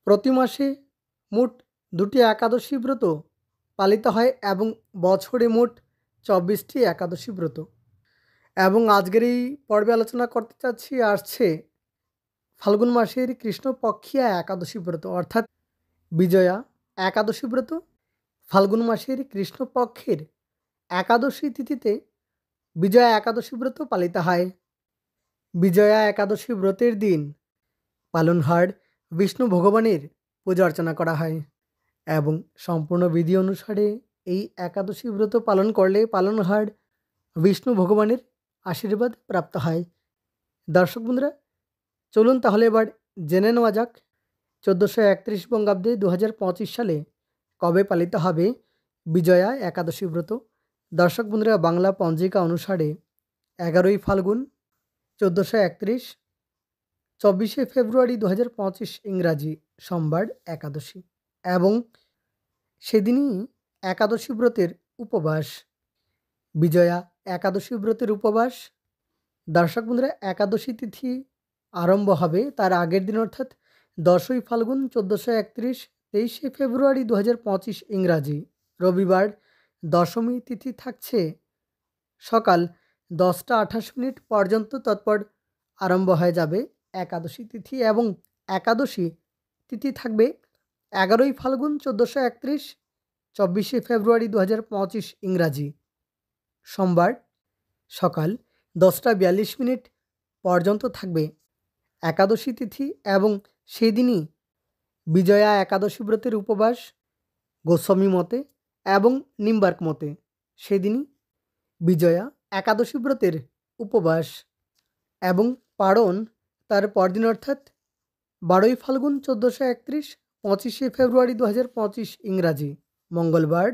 প্রতি মাসে মোট ২টি একাদশী ব্রত পালিত হয় এবং বছরে মোট ২৪টি একাদশী ব্রত। এবং আজকের এই পর্বে আলোচনা করতে চাচ্ছি আসছে ফাল্গুন মাসের কৃষ্ণপক্ষিয়া একাদশী ব্রত অর্থাৎ বিজয়া একাদশী ব্রত। ফাল্গুন মাসের কৃষ্ণপক্ষের একাদশী তিথিতে বিজয়া একাদশী ব্রত পালিত হয়। বিজয়া একাদশী ব্রতের দিন পালনহার বিষ্ণু ভগবানের পূজা অর্চনা করা হয় এবং সম্পূর্ণ বিধি অনুসারে এই একাদশী ব্রত পালন করলে পালনহার বিষ্ণু ভগবানের আশীর্বাদ প্রাপ্ত হয়। দর্শক বন্ধুরা, চলুন তাহলে এবার জেনে নেওয়া যাক 1431 বঙ্গাব্দে 2025 সালে কবে পালিত হবে বিজয়া একাদশী ব্রত। দর্শক বন্ধুরা, বাংলা পঞ্জিকা অনুসারে 11ই ফাল্গুন 1431, 24শে ফেব্রুয়ারি 2025 ইংরাজি সোমবার একাদশী এবং সেদিনই একাদশী ব্রতের উপবাস। বিজয়া একাদশী ব্রতের উপবাস দর্শক বন্ধুরা, একাদশী তিথি আরম্ভ হবে তার আগের দিন অর্থাৎ 10ই ফাল্গুন 1431, 23শে ফেব্রুয়ারি 2025 ইংরাজি রবিবার দশমী তিথি থাকছে সকাল 10টা 28 পর্যন্ত। তৎপর আরম্ভ হয়ে যাবে একাদশী তিথি এবং একাদশী তিথি থাকবে 11ই ফাল্গুন 1431, 24শে ফেব্রুয়ারি 2025 ইংরাজি সোমবার সকাল 10টা 42 পর্যন্ত থাকবে একাদশী তিথি এবং সেদিনই বিজয়া একাদশী ব্রতের উপবাস গোস্বামী মতে এবং নিম্বার্ক মতে সেদিনই বিজয়া একাদশী ব্রতের উপবাস এবং পারণ তার পরদিন অর্থাৎ 12ই ফাল্গুন 1431, 25শে ফেব্রুয়ারি 2025 ইংরাজি মঙ্গলবার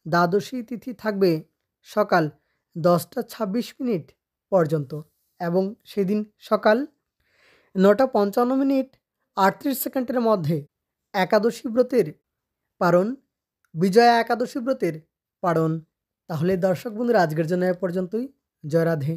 দ্বাদশী তিথি থাকবে সকাল 10টা 26 পর্যন্ত এবং সেদিন সকাল 9টা 55 38 মধ্যে একাদশী ব্রতের পারণ বিজয়া একাদশী ব্রতের পারণ। তাহলে দর্শক বন্ধুরা, আজকের জন্য এ পর্যন্তই। জয় রাধে।